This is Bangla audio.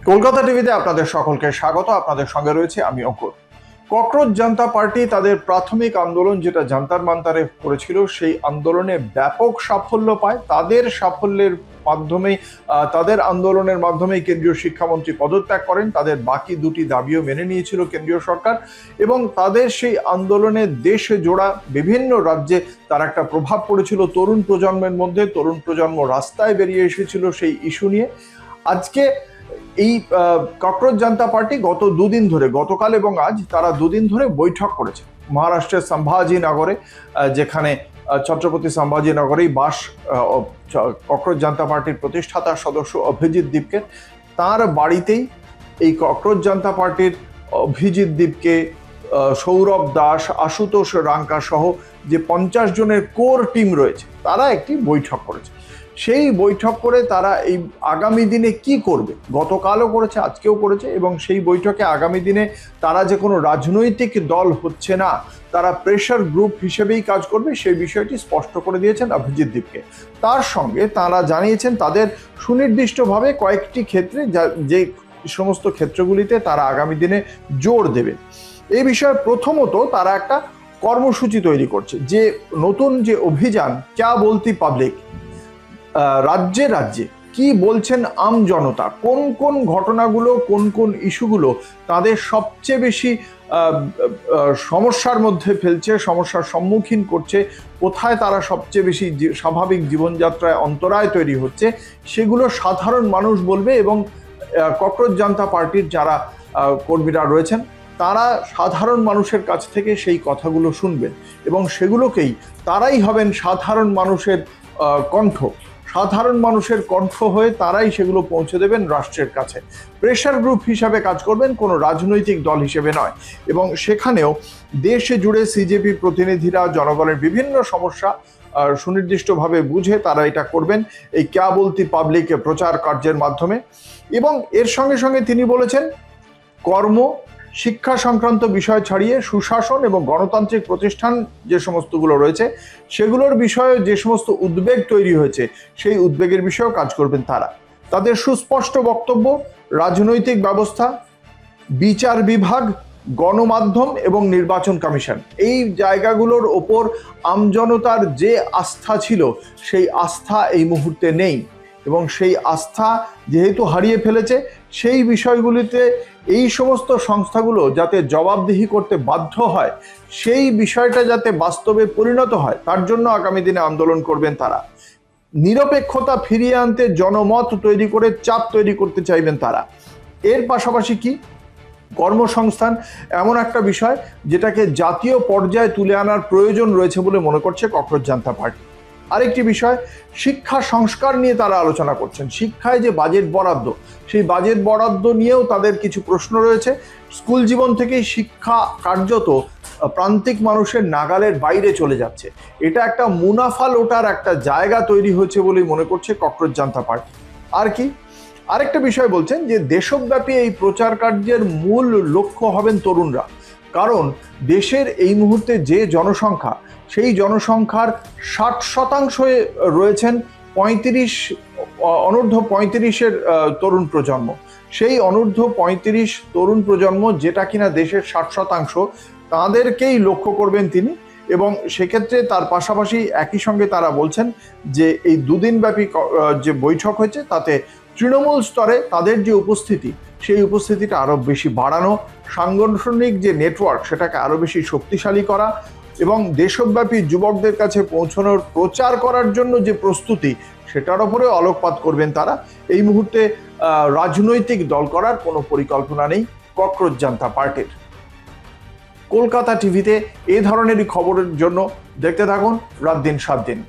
কলকাতা টিভিতে আপনাদের সকলকে স্বাগত। আপনাদের সঙ্গে রয়েছে আমি অঙ্কুর। ককরোচ জনতা পার্টি তাদের প্রাথমিক আন্দোলন যেটা জান্তার মান্তারে করেছিল, সেই আন্দোলনে ব্যাপক সাফল্য পায়। তাদের সাফল্যের মাধ্যমেই তাদের আন্দোলনের মাধ্যমেই কেন্দ্রীয় শিক্ষামন্ত্রী পদত্যাগ করেন। তাদের বাকি দুটি দাবিও মেনে নিয়েছিল কেন্দ্রীয় সরকার, এবং তাদের সেই আন্দোলনে দেশে জোড়া বিভিন্ন রাজ্যে তার একটা প্রভাব পড়েছিল তরুণ প্রজন্মের মধ্যে। তরুণ প্রজন্ম রাস্তায় বেরিয়ে এসেছিল সেই ইস্যু নিয়ে। আজকে এই ককরোচ জনতা পার্টি গত দুদিন ধরে, গতকাল এবং আজ, তারা দুদিন ধরে বৈঠক করেছে মহারাষ্ট্রের সম্ভাজিনগরে, যেখানে ছত্রপতি সম্ভাজিনগরেই বাস ককরোচ জনতা পার্টির প্রতিষ্ঠাতা সদস্য অভিজিৎ দীপকের। তার বাড়িতেই এই ককরোচ জনতা পার্টির অভিজিৎ দীপকে, সৌরভ দাস, আশুতোষ রাঙ্কা সহ যে 50 জনের কোর টিম রয়েছে, তারা একটি বৈঠক করেছে। সেই বৈঠক করে তারা এই আগামী দিনে কি করবে, গতকালও করেছে, আজকেও করেছে, এবং সেই বৈঠকে আগামী দিনে তারা যে কোনো রাজনৈতিক দল হচ্ছে না, তারা প্রেশার গ্রুপ হিসেবেই কাজ করবে, সেই বিষয়টি স্পষ্ট করে দিয়েছেন অভিজিৎ দীপকে। তার সঙ্গে তারা জানিয়েছেন তাদের সুনির্দিষ্টভাবে কয়েকটি ক্ষেত্রে, যে সমস্ত ক্ষেত্রগুলিতে তারা আগামী দিনে জোর দেবে। এই বিষয়ে প্রথমত তারা একটা কর্মসূচি তৈরি করছে, যে নতুন যে অভিযান ক্যা বলতি পাবলিক, রাজ্যে রাজ্যে কি বলছেন আম জনতা, কোন কোন ঘটনাগুলো, কোন কোন ইস্যুগুলো তাদের সবচেয়ে বেশি সমস্যার মধ্যে ফেলছে, সমস্যার সম্মুখীন করছে, কোথায় তারা সবচেয়ে বেশি স্বাভাবিক জীবনযাত্রায় অন্তরায় তৈরি হচ্ছে, সেগুলো সাধারণ মানুষ বলবে। এবং ককরোচ জনতা পার্টির যারা কর্মীরা রয়েছেন, তারা সাধারণ মানুষের কাছ থেকে সেই কথাগুলো শুনবেন, এবং সেগুলোকেই তারাই হবেন সাধারণ মানুষের কণ্ঠ। সাধারণ মানুষের কণ্ঠ হয়ে তারাই সেগুলো পৌঁছে দেবেন রাষ্ট্রের কাছে। প্রেশার গ্রুপ হিসাবে কাজ করবেন, কোনো রাজনৈতিক দল হিসেবে নয়। এবং সেখানেও দেশে জুড়ে সিজেপি প্রতিনিধিরা জনগণের বিভিন্ন সমস্যা সুনির্দিষ্টভাবে বুঝে তারা এটা করবেন এই ক্যা বলতি পাবলিক প্রচার কার্যের মাধ্যমে। এবং এর সঙ্গে সঙ্গে তিনি বলেছেন, কর্ম, শিক্ষা সংক্রান্ত বিষয় ছাড়িয়ে সুশাসন এবং গণতান্ত্রিক প্রতিষ্ঠান যে সমস্তগুলো রয়েছে, সেগুলোর বিষয়ে যে সমস্ত উদ্বেগ তৈরি হয়েছে, সেই উদ্বেগের বিষয়েও কাজ করবেন তারা। তাদের সুস্পষ্ট বক্তব্য, রাজনৈতিক ব্যবস্থা, বিচার বিভাগ, গণমাধ্যম এবং নির্বাচন কমিশন, এই জায়গাগুলোর ওপর আমজনতার যে আস্থা ছিল, সেই আস্থা এই মুহূর্তে নেই। এবং সেই আস্থা যেহেতু হারিয়ে ফেলেছে, সেই বিষয়গুলিতে এই সমস্ত সংস্থাগুলো যাতে জবাবদিহি করতে বাধ্য হয়, সেই বিষয়টা যাতে বাস্তবে পরিণত হয়, তার জন্য আগামী দিনে আন্দোলন করবেন তারা। নিরপেক্ষতা ফিরিয়ে আনতে জনমত তৈরি করে চাপ তৈরি করতে চাইবেন তারা। এর পাশাপাশি কি, কর্মসংস্থান এমন একটা বিষয় যেটাকে জাতীয় পর্যায়ে তুলে আনার প্রয়োজন রয়েছে বলে মনে করছে ককরোচ জনতা পার্টি। আরেকটি বিষয়, শিক্ষা সংস্কার নিয়ে তারা আলোচনা করছেন। শিক্ষায় যে বাজেট বরাদ্দ, সেই বাজেট বরাদ্দ নিয়েও তাদের কিছু প্রশ্ন রয়েছে। স্কুল জীবন থেকেই শিক্ষা কার্যত প্রান্তিক মানুষের নাগালের বাইরে চলে যাচ্ছে। এটা একটা মুনাফা লোটার একটা জায়গা তৈরি হয়েছে বলেই মনে করছে ককরোচ জনতা পার্টি। আর কি, আরেকটা বিষয় বলছেন যে দেশব্যাপী এই প্রচার কার্যের মূল লক্ষ্য হবেন তরুণরা। কারণ দেশের এই মুহূর্তে যে জনসংখ্যা, সেই জনসংখ্যার 60% রয়েছেন অনূর্ধ্ব 35-এর তরুণ প্রজন্ম। সেই অনূর্ধ্ব 35 তরুণ প্রজন্ম, যেটা কিনা দেশের 60%, তাদেরকেই লক্ষ্য করবেন তিনি। এবং সেক্ষেত্রে তার পাশাপাশি একই সঙ্গে তারা বলছেন যে এই দুদিনব্যাপী যে বৈঠক হয়েছে, তাতে তৃণমূল স্তরে তাদের যে উপস্থিতি, সেই উপস্থিতিটা আরও বেশি বাড়ানো, সাংগঠনিক যে নেটওয়ার্ক, সেটাকে আরও বেশি শক্তিশালী করা, এবং দেশব্যাপী যুবকদের কাছে পৌঁছানোর প্রচার করার জন্য যে প্রস্তুতি, সেটার ওপরে আলোকপাত করবেন তারা। এই মুহূর্তে রাজনৈতিক দল করার কোনো পরিকল্পনা নেই ককরোচ জনতা পার্টির। কলকাতা টিভিতে এ ধরনেরই খবরের জন্য দেখতে থাকুন রাত দিন 7 দিন।